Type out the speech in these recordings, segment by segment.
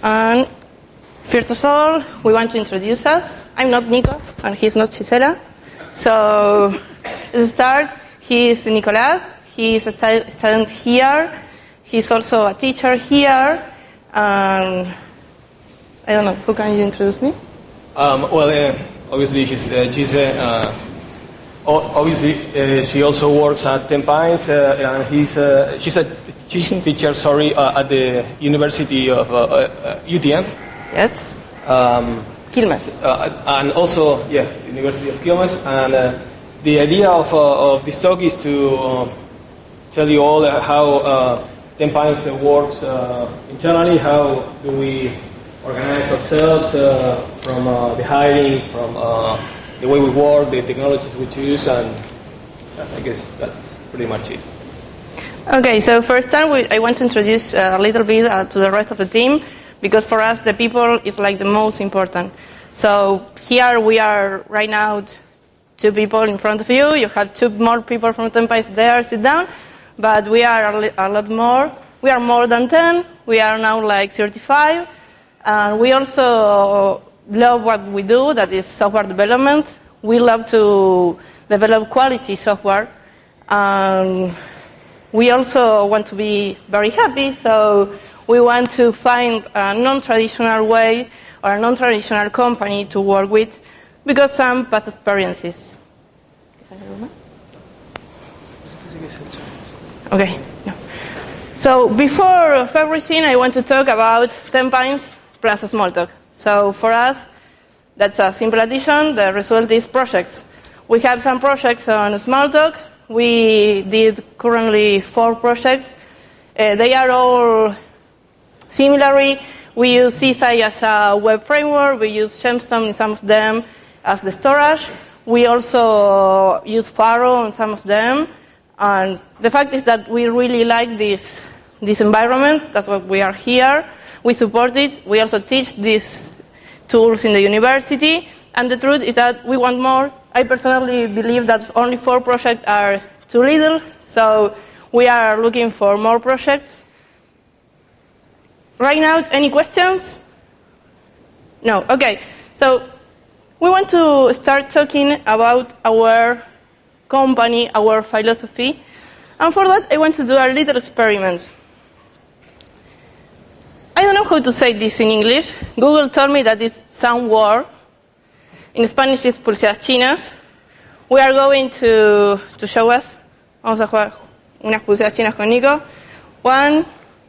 And first of all, we want to introduce us. I'm not Nico, and he's not Gisela. So, to start, he's Nicolas. He's a student here. He's also a teacher here. And I don't know, who can you introduce me? Obviously, obviously, she also works at 10Pines, and she's a teacher, at the University of UTM. Yes. Quilmes. And also, University of Quilmes. And the idea of this talk is to tell you all how 10Pines works internally, how do we organize ourselves from the hiring, from the way we work, the technologies we choose, and I guess that's pretty much it. Okay, so first time I want to introduce a little bit to the rest of the team, because for us the people is like the most important. So here we are right now, 2 people in front of you. You have 2 more people from 10Pines there, sit down. But we are a lot more. We are more than 10. We are now like 35. And we also love what we do, that is software development. We love to develop quality software. We also want to be very happy, so we want to find a non-traditional way or a non-traditional company to work with, because some past experiences. Okay. No. So before of everything, I want to talk about 10Pines plus Smalltalk. So for us, that's a simple addition. The result is projects. We have some projects on Smalltalk. We did currently 4 projects. They are all similar. We use CSI as a web framework. We use Gemstone in some of them as the storage. We also use Faro on some of them. And the fact is that we really like this environment. That's why we are here. We support it. We also teach these tools in the university. And the truth is that we want more. I personally believe that only 4 projects are too little. So we are looking for more projects. Right now, any questions? No. Okay. So we want to start talking about our company, our philosophy. And for that, I want to do a little experiment. I don't know how to say this in English. Google told me that it's some word. In Spanish, it's pulseras chinas. We are going to show us. Vamos a jugar unas pulseras chinas con Nico. 1,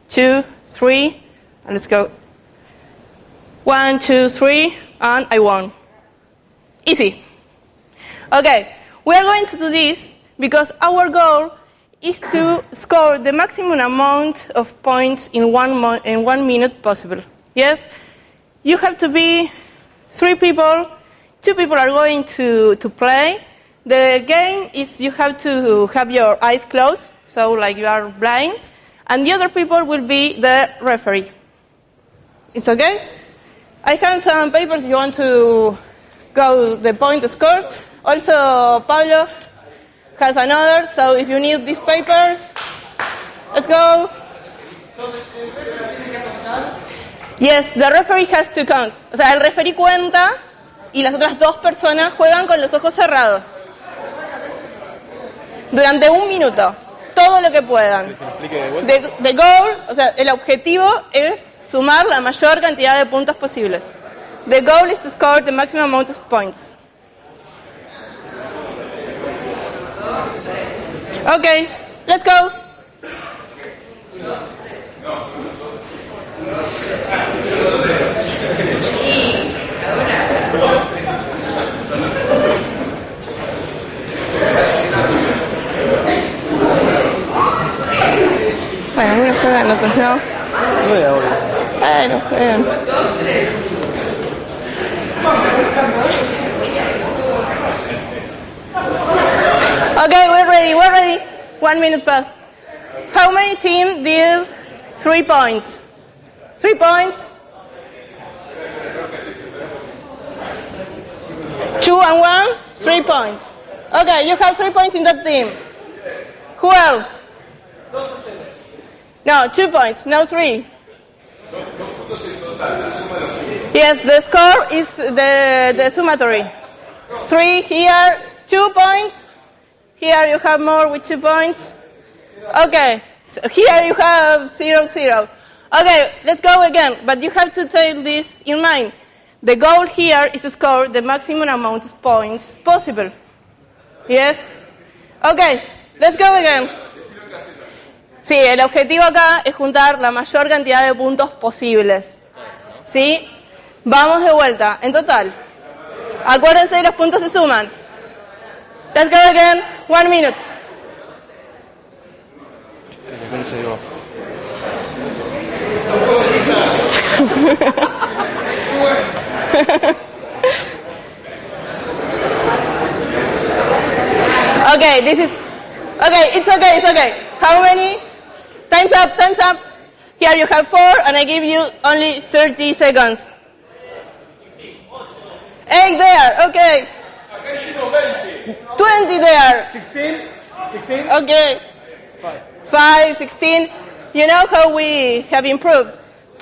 2, 3. And let's go. 1, 2, 3. And I won. Easy. Okay. We are going to do this because our goal is to score the maximum amount of points in 1 minute possible. Yes? You have to be 3 people. 2 people are going to play. The game is you have to have your eyes closed, so like you are blind. And the other people will be the referee. It's okay? I have some papers if you want to go the point scores. Also, Pablo has another, so if you need these papers, let's go. Yes, the referee has to count. O sea, el referee cuenta y las otras 2 personas juegan con los ojos cerrados. Durante 1 minuto. Todo lo que puedan. The goal, o sea, el objetivo es sumar la mayor cantidad de puntos posibles. The goal is to score the maximum amount of points. Okay, let's go. Bueno, algunos juegan, otros no. Bueno, juegan. Okay, we're ready. 1 minute plus. How many teams did 3 points? 3 points? 2 and 1? 3 points. Okay, you have 3 points in that team. Who else? No, 2 points, no 3. Yes, the score is the summatory. 3 here, 2 points. Here you have more with 2 points. Okay, so here you have 0, 0. Okay, let's go again, but you have to take this in mind. The goal here is to score the maximum amount of points possible. Yes? Okay, let's go again. Sí, el objetivo acá es juntar la mayor cantidad de puntos posibles. ¿Sí? Vamos de vuelta, en total. Acuérdense, los puntos se suman. Let's go again, 1 minute. Okay, it's okay. How many? Time's up. Here you have 4, and I give you only 30 seconds. 8 there, okay. 20 there. 16? Okay. 5, 16. You know how we have improved.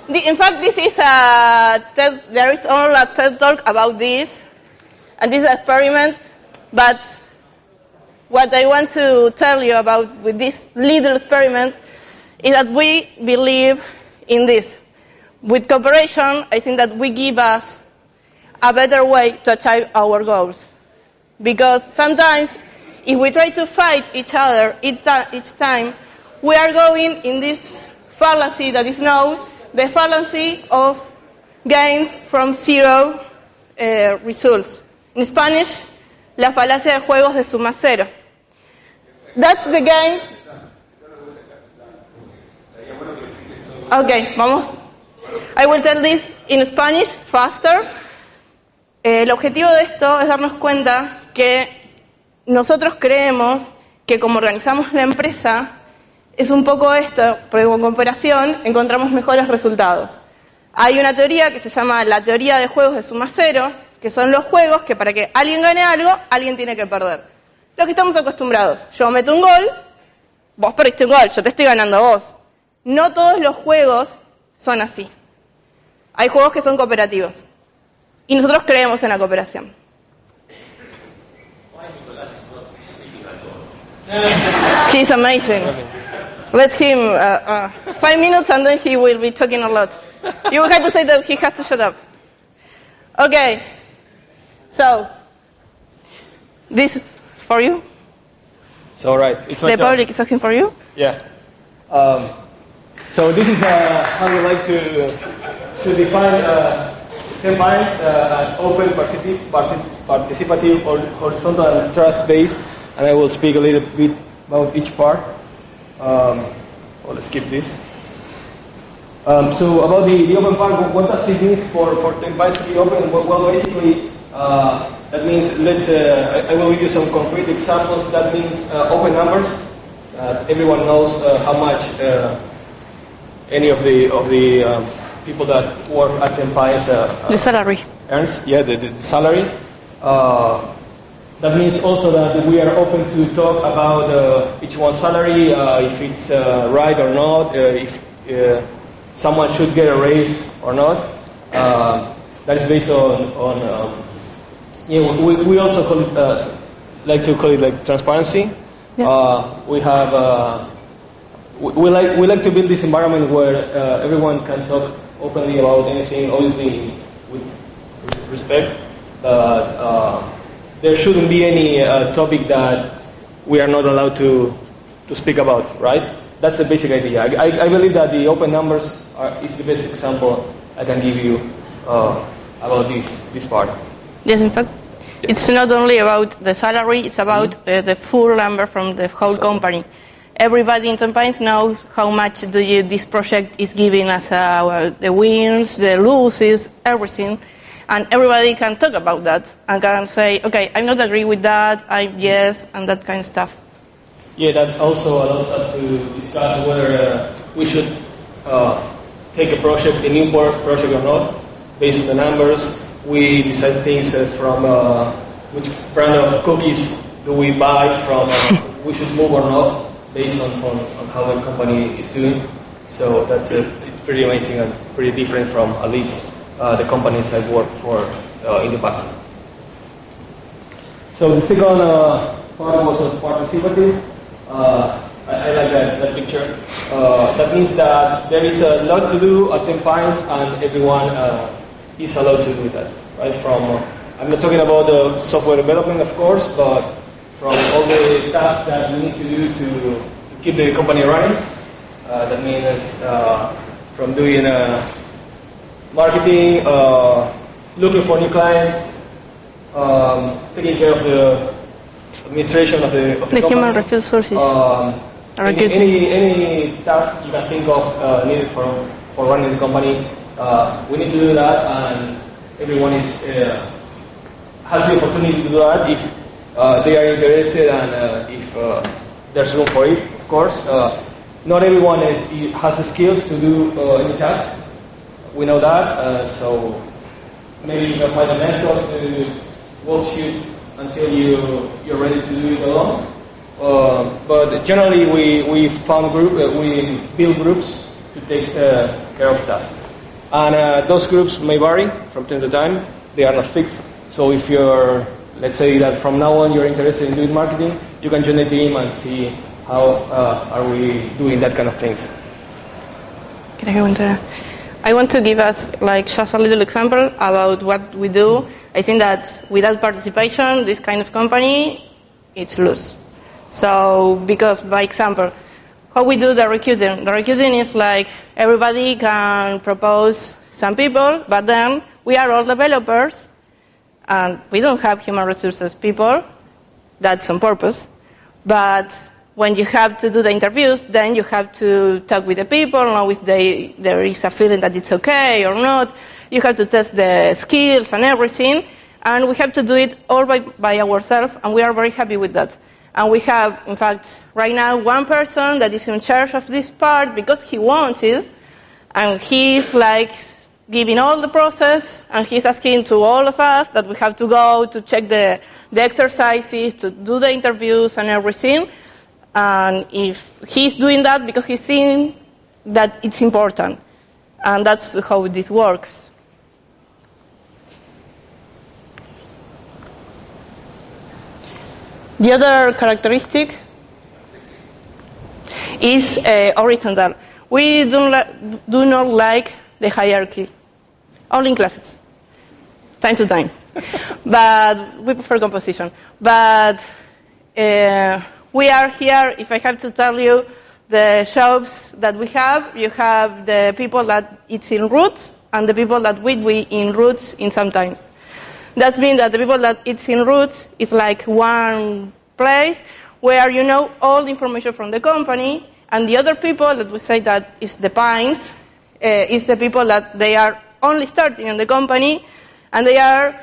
In fact, this is there is all a TED talk about this, and this is an experiment, but what I want to tell you about with this little experiment is that we believe in this. With cooperation, I think that we give us a better way to achieve our goals. Because sometimes, if we try to fight each other each time, we are going in this fallacy that is known, the fallacy of gains from 0 results. In Spanish, la falacia de juegos de suma cero. That's the game. Okay, vamos. I will tell this in Spanish faster. El objetivo de esto es darnos cuenta que nosotros creemos que como organizamos la empresa, es un poco esto, porque con cooperación encontramos mejores resultados. Hay una teoría que se llama la teoría de juegos de suma cero, que son los juegos que para que alguien gane algo, alguien tiene que perder. Lo que estamos acostumbrados. Yo meto un gol, vos perdiste un gol, yo te estoy ganando a vos. No todos los juegos son así. Hay juegos que son cooperativos. Y nosotros creemos en la cooperación. He's amazing. Let him 5 minutes and then he will be talking a lot. You will have to say that he has to shut up. Okay. So, this is for you. So, right, it's my The turn. public is asking for you. Yeah. So this is how we like to define 10Pines as open, participative, horizontal, and trust-based. And I will speak a little bit about each part. Let's skip this. So about the open part, what does it mean for 10Pines to be open? Well, basically, that means I will give you some concrete examples. That means open numbers. Everyone knows how much any of the people that work at 10Pines The salary. earns. Yeah, the salary. That means also that we are open to talk about each one's salary, if it's right or not, if someone should get a raise or not. That is based on we also call it, like to call it like transparency. Yeah. We have we like to build this environment where everyone can talk openly about anything, obviously with respect. There shouldn't be any topic that we are not allowed to speak about, right? That's the basic idea. I believe that the open numbers is the best example I can give you about this part. Yes, in fact, it's not only about the salary, it's about the full number from the whole company. Everybody in 10Pines knows how much this project is giving us the wins, the losses, everything. And everybody can talk about that and can say, okay, I'm not agree with that, I'm yes, and that kind of stuff. Yeah, that also allows us to discuss whether we should take a new project or not. Based on the numbers, we decide things from which brand of cookies do we buy from, we should move or not, based on how the company is doing. So that's it's pretty amazing and pretty different from at least the companies I've worked for in the past. So the second part was participative. I like that picture. That means that there is a lot to do at 10Pines and everyone is allowed to do that. Right? From I'm not talking about the software development, of course, but from all the tasks that we need to do to keep the company running. That means from doing marketing, looking for new clients, taking care of the administration of the company. Human resources. Any task you can think of needed for running the company, we need to do that, and everyone has the opportunity to do that if they are interested and if there's room for it, of course. Not everyone has the skills to do any task. We know that, so maybe you can find a mentor to walk you until you're ready to do it alone. But generally, we build groups to take care of tasks, and those groups may vary from time to time. They are not fixed. So if you're, let's say that from now on you're interested in doing marketing, you can join the team and see how are we doing that kind of things. I want to give us just a little example about what we do. I think that without participation, this kind of company, it's loose. So, because by example, how we do the recruiting. The recruiting is everybody can propose some people, but then we are all developers, and we don't have human resources people. That's on purpose. But when you have to do the interviews, then you have to talk with the people, know if there is a feeling that it's okay or not. You have to test the skills and everything, and we have to do it all by ourselves, and we are very happy with that. And we have, in fact, right now one person that is in charge of this part because he wants it, and he's giving all the process, and he's asking to all of us that we have to go to check the exercises, to do the interviews and everything. And if he's doing that because he's seeing that it's important. And that's how this works. The other characteristic is horizontal. We do not like the hierarchy, only in classes, time to time. But we prefer composition. But we are here, if I have to tell you, the shops that we have, you have the people that it's in roots and the people that will be in roots in sometimes. That means that the people that it's in roots is one place where you know all the information from the company, and the other people that we say that is the pines, is the people that they are only starting in the company, and they are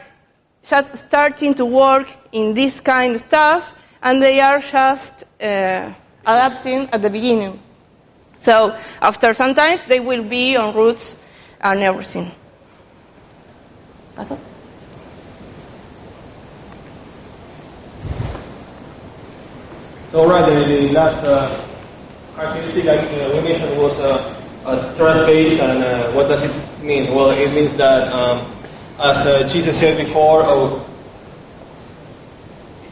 just starting to work in this kind of stuff, and they are just adapting at the beginning. So after some time, they will be on roots and everything. ¿Paso? So right, the last characteristic we mentioned was trust base, and what does it mean? Well, it means that, as Jesus said before,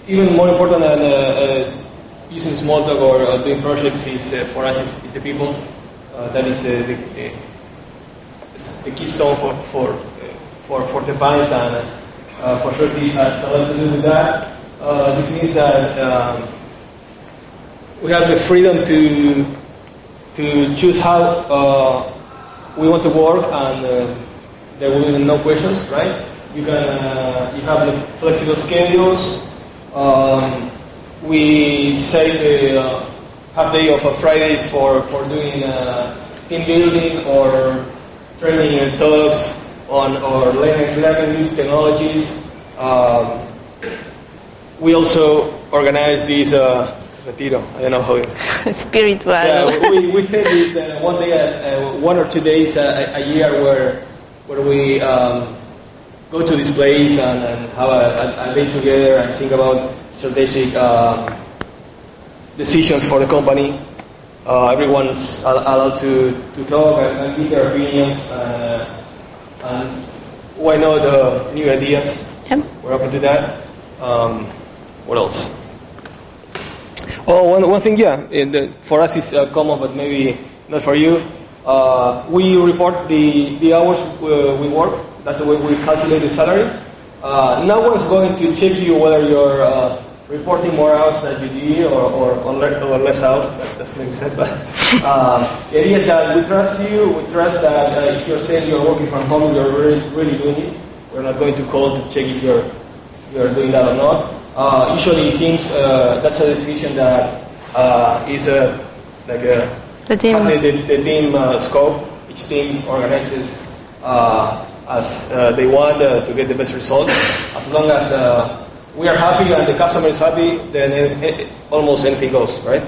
even more important than using small talk or doing projects is for us is the people. That is the keystone for 10Pines, and for sure this has a lot to do with that. This means that we have the freedom to choose how we want to work, and there will be no questions, right? You have the flexible schedules. We save the half day of Fridays for doing team building or training talks on or learning new technologies. We also organize these retiro. I don't know how. Spiritual. Yeah, we say this one day, 1 or 2 days a year where we go to this place and have a day together and think about strategic decisions for the company. everyone's allowed to talk and give their opinions, and why not new ideas? Yep. We're open to that. What else? Oh, one thing, for us is common, but maybe not for you. We report the hours we work. That's the way we calculate the salary. No one's going to check you whether you're reporting more hours than you did or less hours. That doesn't make sense. But the idea is that we trust you. We trust that if you're saying you're working from home, you're really doing it. We're not going to call to check if you're doing that or not. Usually teams, that's a decision that is the team scope. Each team organizes as they want to get the best result. As long as we are happy and the customer is happy, then almost anything goes, right?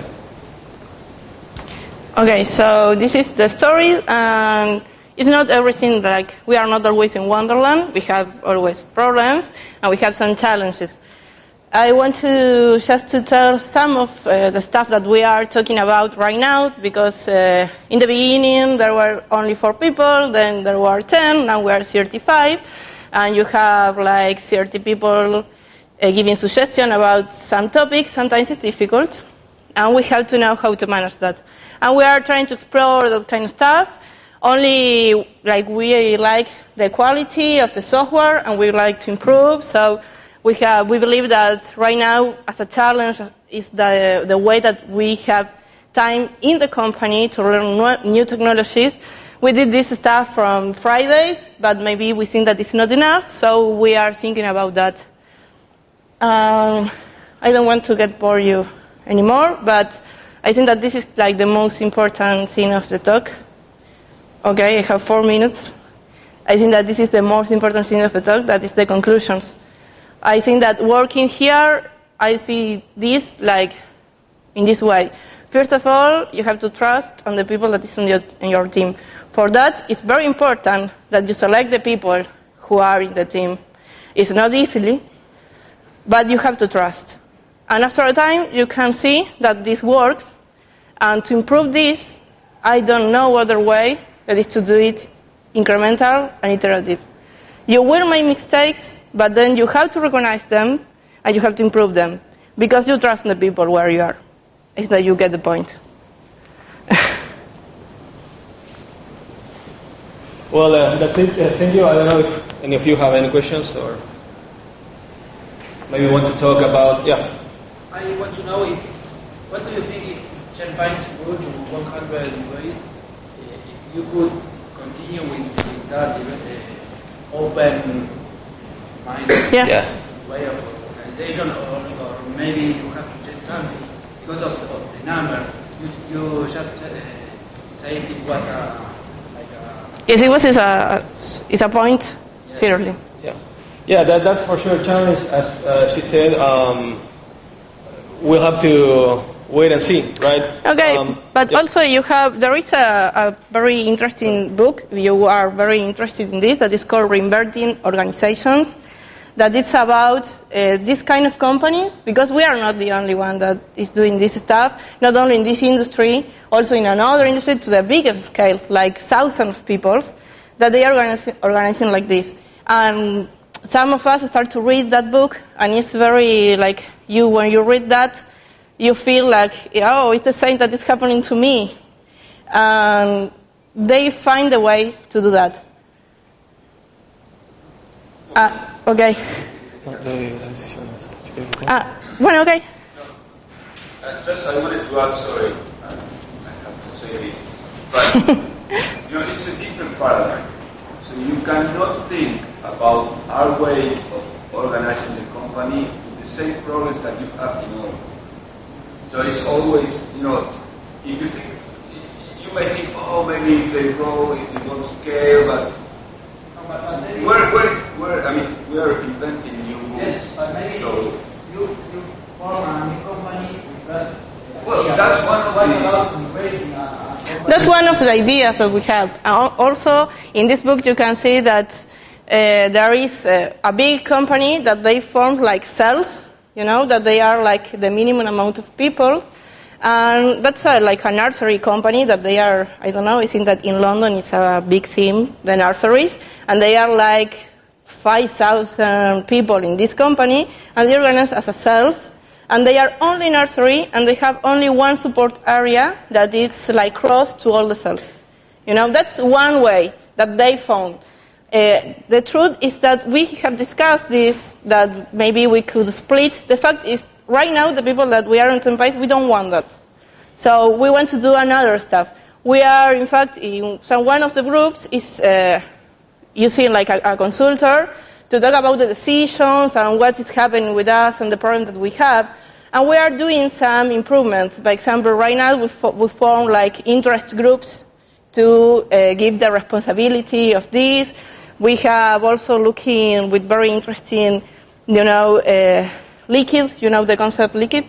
Okay, so this is the story, and it's not everything like we are not always in Wonderland. We have always problems, and we have some challenges. I want to just to tell some of the stuff that we are talking about right now, because in the beginning there were only 4 people, then there were 10, now we are 35, and you have like 30 people giving suggestions about some topics. Sometimes it's difficult, and we have to know how to manage that. And we are trying to explore that kind of stuff. Only like we like the quality of the software, and we like to improve. So we believe that right now, as a challenge, is the way that we have time in the company to learn new technologies. We did this stuff from Fridays, but maybe we think that it's not enough, so we are thinking about that. I don't want to bore you anymore, but I think that this is like the most important thing of the talk. Okay, I have 4 minutes. I think that this is the most important thing of the talk, that is the conclusions. I think that working here, I see this like in this way. First of all, you have to trust on the people that is in your team. For that, it's very important that you select the people who are in the team. It's not easily, but you have to trust. And after a time, you can see that this works. And to improve this, I don't know other way that is to do it incremental and iterative. You will make mistakes, but then you have to recognize them and you have to improve them because you trust the people where you are. It's that you get the point. Well, that's it. Thank you. I don't know if any of you have any questions or maybe want to talk about, I want to know what do you think if 10Pines grew to 100 employees, if you could continue with that open-minded way of organization, or maybe you have to change something because of the number. You just said it was Yes, it was is a point, seriously. Yeah, that's for sure a challenge. As she said, we'll have to wait and see, right? Okay, but also there is a very interesting book, if you are very interested in this, that is called Reinventing Organizations, that it's about this kind of companies, because we are not the only one that is doing this stuff, not only in this industry, also in another industry to the biggest scales, like thousands of people, that they are organizing like this. And some of us start to read that book, and it's very like when you read that, you feel like, oh, it's the same that is happening to me. And they find a way to do that. Okay. Bueno, okay. Just I wanted to add, sorry, I have to say this, but it's a different paradigm. So you cannot think about our way of organizing the company with the same problems that you have in all. So it's always, if you think, you may think, oh, maybe if they grow, it won't scale, but we are inventing new rules. Yes, but maybe so you form a new company with that. Well, that's one of That's one of the ideas that we have. Also, in this book, you can see that there is a big company that they formed like cells, that they are like the minimum amount of people, And that's like a nursery company that they are, I don't know, I think that in London it's a big theme, the nurseries, and they are like 5,000 people in this company, and they organize as a cells, and they are only nursery, and they have only one support area that is like cross to all the cells. That's one way that they found. The truth is that we have discussed this, that maybe we could split. The fact is, right now, the people that we are in 10Pines, we don't want that. So we want to do another stuff. We are, in fact, one of the groups is using like a consultor to talk about the decisions and what is happening with us and the problem that we have. And we are doing some improvements. By example, right now we form like interest groups to give the responsibility of this. We have also looking with very interesting, liquid, the concept liquid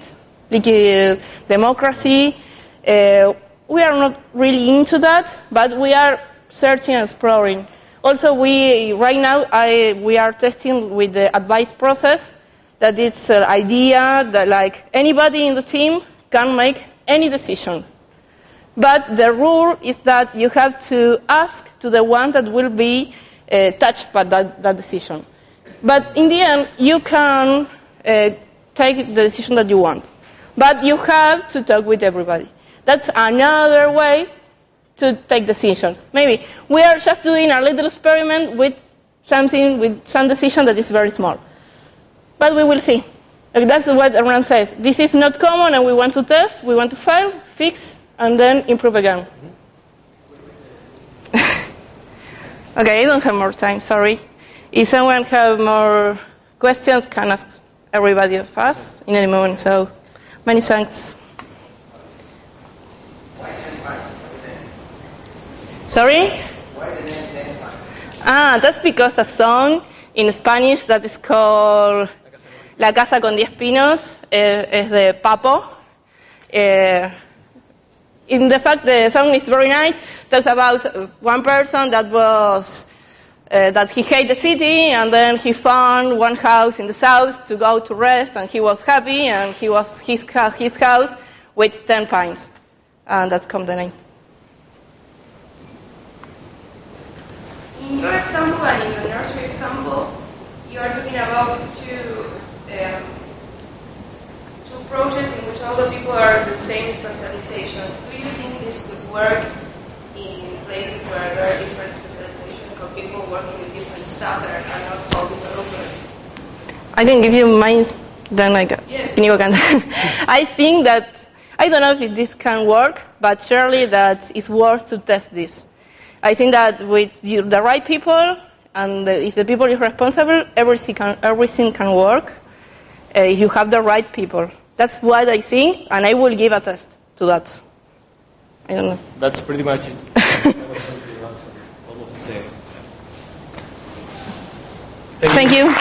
democracy. We are not really into that, but we are searching and exploring. Also, right now we are testing with the advice process. That it's an idea that like anybody in the team can make any decision. But the rule is that you have to ask to the one that will be touched by that decision. But in the end, you can take the decision that you want. But you have to talk with everybody. That's another way to take decisions. Maybe we are just doing a little experiment with some decision that is very small. But we will see. That's what Aaron says. This is not common, and we want to test, we want to fail, fix, and then improve again. Okay, I don't have more time, sorry. If someone have more questions, can ask everybody of us in any moment. So, many thanks. Why 10Pines? Sorry? Why the name 10Pines? That's because a song in Spanish that is called La Casa con 10 Pinos es de Papo. In the fact, the song is very nice. Talks about one person that he hated the city, and then he found one house in the south to go to rest, and he was happy, and he was his house with 10 pines, and that's come the name. In your example and in the nursery example, you are talking about two projects in which all the people are the same specialization. Do you think this could work in places where there are different specializations, or people working with different staff that are not all developers? I can give you mine, then Inigo can. I think that, I don't know if this can work, but surely that it's worth to test this. I think that with the right people, and if the people is responsible, everything can work. If you have the right people. That's what I think, and I will give a test to that. I don't know. That's pretty much it. Almost the same. Thank you.